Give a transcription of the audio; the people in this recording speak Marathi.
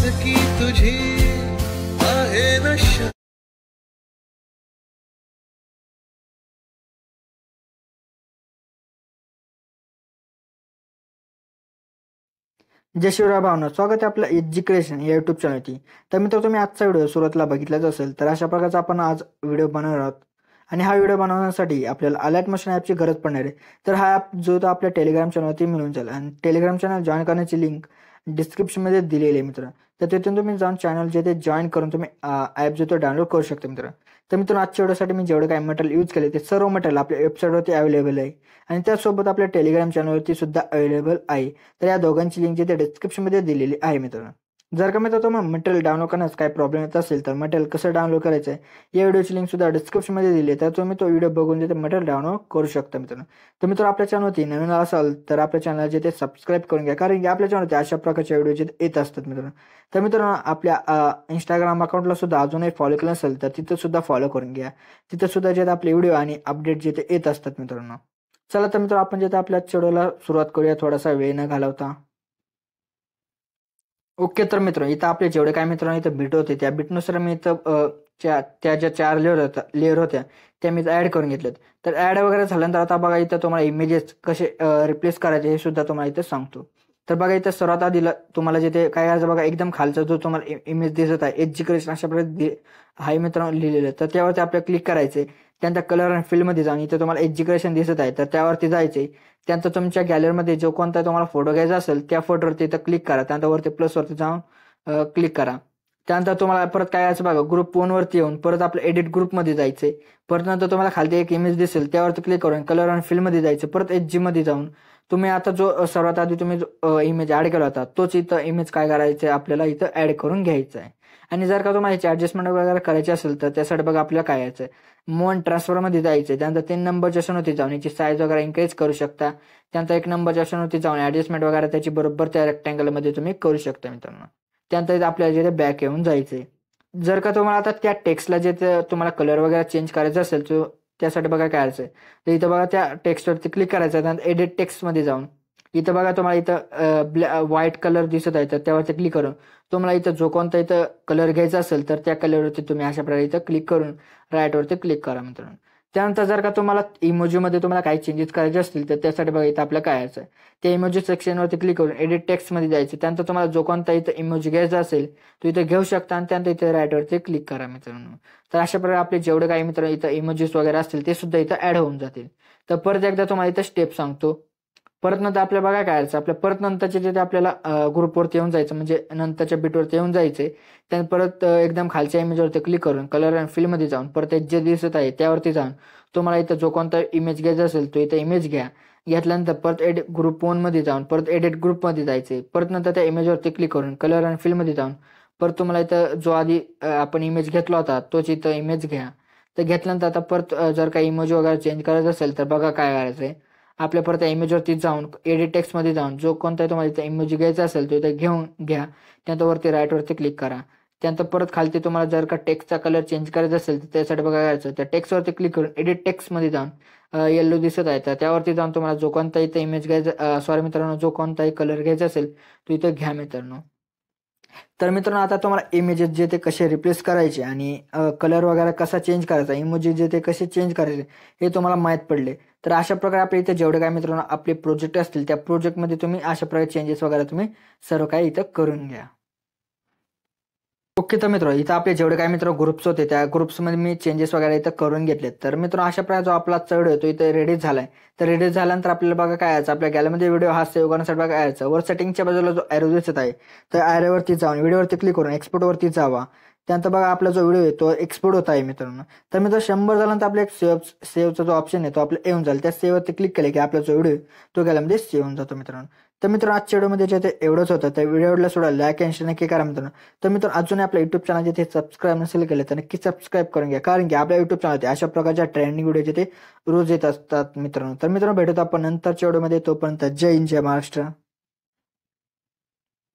की तुझी आहे नशा. जय शिवराय भावना, स्वागत आहे आपल्या एज्युकेशन या युट्यूब चॅनलची. तर मित्र, तुम्ही आजचा व्हिडिओ सुरुवातीला बघितलाच असेल. तर अशा प्रकारचा आपण आज व्हिडिओ बनवणार आहोत आणि हा व्हिडिओ बनवण्यासाठी आपल्याला अलर्ट मोशन ॲपची गरज पडणार आहे. तर हा ॲप जो तो आपल्या टेलिग्राम चॅनलवरती मिळून जाईल आणि टेलिग्राम चॅनल जॉईन करण्याची लिंक डिस्क्रिप्शनमध्ये दिलेली आहे मित्र. तर तिथून तुम्ही जाऊन चॅनल जे ते जॉईन करून तुम्ही ॲप जो तो डाउनलोड करू शकता मित्र. तर मित्रांनो, आजच्या व्हिडिओसाठी मी जेवढं काही मटेरियल यूज केले ते सर्व मटेरियल आपल्या वेबसाईटवरती अवेलेबल आहे आणि त्यासोबत आपल्या टेलिग्राम चॅनलवरती सुद्धा अवेलेबल आहे. तर या दोघांची लिंक जे डिस्क्रिप्शनमध्ये दिलेली आहे मित्रांनो. जर का मित्र तुम्हाला मटेरियल डाउनलोड करण्यास काही प्रॉब्लेम येत असेल तर मटेरियल कसं डाउनलोड करायचं आहे या व्हिडिओची लिंक सुद्धा डिस्क्रिप्शनमध्ये दिली आहे. तर तुम्ही तो व्हिडिओ बघून जे मटेरियल डाउनलोड करू शकता मित्रांनो. तर मित्र, आपल्या चॅनलवरती नवीन असाल तर आपल्या चॅनल जे ते सबस्क्राईब करून घ्या, कारण की आपल्या चॅनलवरती अशा प्रकारचे व्हिडिओ जे येत असतात मित्रांनो. तर मित्रांनो, आपल्या इंस्टाग्राम अकाउंटला सुद्धा अजूनही फॉलो केलं नसेल तर तिथं सुद्धा फॉलो करून घ्या. तिथं सुद्धा जे आपले व्हिडिओ आणि अपडेट जे ते येत असतात मित्रांनो. चला तर मित्र, आपण जे आपल्या व्हिडिओला सुरुवात करूया थोडासा वेळ न घालवता. ओके, तर मित्र, इथं आपले जेवढे काय मित्रांनो इथं बीट होते त्या बीटनुसार मी इथं त्या ज्या 4 लेअर होत्या त्या मी ॲड करून घेतल्यात. तर ॲड वगैरे झाल्यानंतर आता बघा इथं तुम्हाला इमेजेस कसे रिप्लेस करायचे हे सुद्धा तुम्हाला इथं सांगतो. तर बघा इथं सर्वात आधी तुम्हाला जे ते काय करायचं बघा, एकदम खालचा जो तुम्हाला इमेज दिसत आहे एज्युकेशन अशा प्रकारे आहे मित्रांनो लिहिलेलं. तर त्यावरती आपल्याला क्लिक करायचे. त्यानंतर कलर आणि फिल्डमध्ये जाऊन इथं तुम्हाला एज्युकेशन दिसत आहे तर त्यावरती जायचे. त्यानंतर तुमच्या गॅलरीमध्ये जो कोणता तुम्हाला फोटो घ्यायचा असेल त्या फोटोवरती इथं क्लिक करा. त्यानंतर वरती प्लसवरती जाऊन क्लिक करा. त्यानंतर तुम्हाला परत काय यायचं बघा, ग्रुप 1 वरती येऊन परत आपलं एडिट ग्रुपमध्ये जायचे. परत नंतर तुम्हाला खालती एक इमेज दिसेल त्यावरती क्लिक करून कलर आणि फिल्डमध्ये जायचं. परत एच मध्ये जाऊन तुम्ही आता जो सर्वात आधी तुम्ही जो इमेज ॲड केला होता तोच इथं इमेज काय करायचं आहे आपल्याला इथं ॲड करून घ्यायचं आहे. आणि जर का तुम्हाला याची ॲडजस्टमेंट वगैरे करायची असेल तर त्यासाठी बघा आपल्याला काय यायचं आहे, मोन ट्रान्सफरमध्ये जायचं. त्यानंतर 3 नंबरच्या ऑप्शनवरती जाऊन याची साईज वगैरे इन्क्रीज करू शकता. त्यानंतर 1 नंबरच्या ऑप्शनवरती जाऊन ॲडजस्टमेंट वगैरे त्याची बरोबर त्या रेक्टँगलमध्ये तुम्ही करू शकता मित्रांनो. त्यानंतर आपल्याला जे बॅक येऊन जायचे. जर का तुम्हाला आता त्या टेक्स्टला जे तुम्हाला कलर वगैरे चेंज करायचा असेल तर त्यासाठी बघा काय करायचं आहे, तर इथं बघा त्या टेक्स्टवरती क्लिक करायचं. त्यानंतर एडिट टेक्स्टमध्ये जाऊन इथं बघा तुम्हाला इथं व्हाईट कलर दिसत आहे तर त्यावरती क्लिक करून तुम्हाला इथं जो कोणता इथं कलर घ्यायचा असेल तर त्या कलरवरती तुम्ही अशा प्रकारे इथं क्लिक करून राईटवरती क्लिक करा मित्रांनो. त्यानंतर जर का तुम्हाला इमोजीमध्ये तुम्हाला काही चेंजेस करायचे असतील तर त्यासाठी बघा इथं आपल्याला काय यायचं आहे, त्या इमोजी सेक्शनवरती क्लिक करून एडिट टेक्स्टमध्ये जायचं. त्यानंतर तुम्हाला जो कोणता इथं इमोजी घ्यायचा असेल तो इथं घेऊ शकता आणि त्यानंतर इथं राईटवरती क्लिक करा मित्रांनो. तर अशा प्रकारे आपले जेवढे काही मित्र इथं इमोजीस वगैरे असतील ते सुद्धा इथं ॲड होऊन जातील. तर परत एकदा तुम्हाला इथं स्टेप सांगतो. परत नंतर आपल्याला बघा काय करायचं, आपल्या परत नंतरचे जे आपल्याला ग्रुपवरती येऊन जायचं, म्हणजे नंतरच्या बीटवरती येऊन जायचे. त्यानंतर परत एकदम खालच्या इमेजवरती क्लिक करून कलर अँड फिल्डमध्ये जाऊन परत जे दिसत आहे त्यावरती जाऊन तुम्हाला इथं जो कोणता इमेज घ्यायचा असेल तो इथं इमेज घ्या. घेतल्यानंतर परत ग्रुप 1 मध्ये जाऊन परत एडिट ग्रुपमध्ये जायचे. परत नंतर त्या इमेजवरती क्लिक करून कलर अँड फिल्डमध्ये जाऊन परत तुम्हाला इथं जो आधी आपण इमेज घेतला होता तोच इथं इमेज घ्या. तर घेतल्यानंतर आता परत जर काही इमेज वगैरे चेंज करायचं असेल तर बघा काय करायचं आहे, आपल्या परत इमेजवरती जाऊन एडिट टेक्स्टमध्ये जाऊन जो कोणता तुम्हाला इथं इमेज घ्यायचा असेल तो इथं घेऊन घ्या. त्यानंतर वरती राईटवरती क्लिक करा. त्यानंतर परत खालती तुम्हाला जर का टेक्स्टचा कलर चेंज करायचा असेल तर त्यासाठी बघा करायचं, त्या टेक्स्टवरती क्लिक करून एडिट टेक्स्टमध्ये जाऊन येल्लो दिसत आहे तर त्यावरती जाऊन तुम्हाला जो कोणता इथं इमेज घ्यायचा सॉरी मित्रांनो जो कोणताही कलर घ्यायचा असेल तो इथं घ्या मित्रांनो. तर मित्रांनो, आता तुम्हाला इमेजेस जे ते कसे रिप्लेस करायचे आणि कलर वगैरे कसा चेंज करायचा, इमोजी जे ते कसे चेंज करायचे हे तुम्हाला माहीत पडले. तर अशा प्रकारे आपल्या इथे जेवढे काय मित्रांनो आपले प्रोजेक्ट असतील त्या प्रोजेक्टमध्ये तुम्ही अशा प्रकारे चेंजेस वगैरे तुम्ही सर्व काही इथं करून घ्या. ओके, तर मित्र इथं आपले जेवढे काय मित्र ग्रुप्स होते त्या ग्रुप्समध्ये मी चेंजेस वगैरे इथं करून घेतले. तर मित्र अशा प्रकारे जो आपला व्हिडिओ तो इथं रेडी झालाय. तर रेडी झाल्यानंतर आपल्याला बघा काय यायचं, आपल्या गॅलरीमध्ये व्हिडिओ हा सेव्ह करण्यासाठी बघा यायचं वर सेटिंगच्या बाजूला जो ॲरो दिसत आहे तर ॲरोवरती जाऊन व्हिडिओवरती क्लिक करून एक्सपोर्टवरती जावा. त्यानंतर बघा आपला जो व्हिडिओ आहे तो एक्सपोर्ट होत आहे मित्रांनो. तर मित्र 100 झाल्यानंतर आपल्या एक सेव्हचा जो ऑप्शन आहे तो आपल्याला येऊन जाईल. त्या सेव्हवरती क्लिक केले की आपला जो व्हिडिओ तो गॅलरीमध्ये सेव्ह होऊन जातो मित्रांनो. तर मित्रांनो आजच्या व्हिडिओमध्ये जे ते एवढंच होतं. त्या व्हिडिओला सोडा लाईक आणि शेअर नक्की करा मित्रांनो. तर मित्रांनो अजूनही आपल्या युट्यूब चॅनल जे ते सबस्क्राईब नसेल केले तर नक्की सबस्क्राईब करून घ्या, कारण की आपल्या युट्यूब चॅनल अशा प्रकारच्या ट्रेंडिंग व्हिडिओ जे ते रोज येत असतात मित्रांनो. तर मित्रांनो भेटतो आपण नंतरच्या व्हिडिओमध्ये. तोपर्यंत जय हिंद, जय महाराष्ट्र.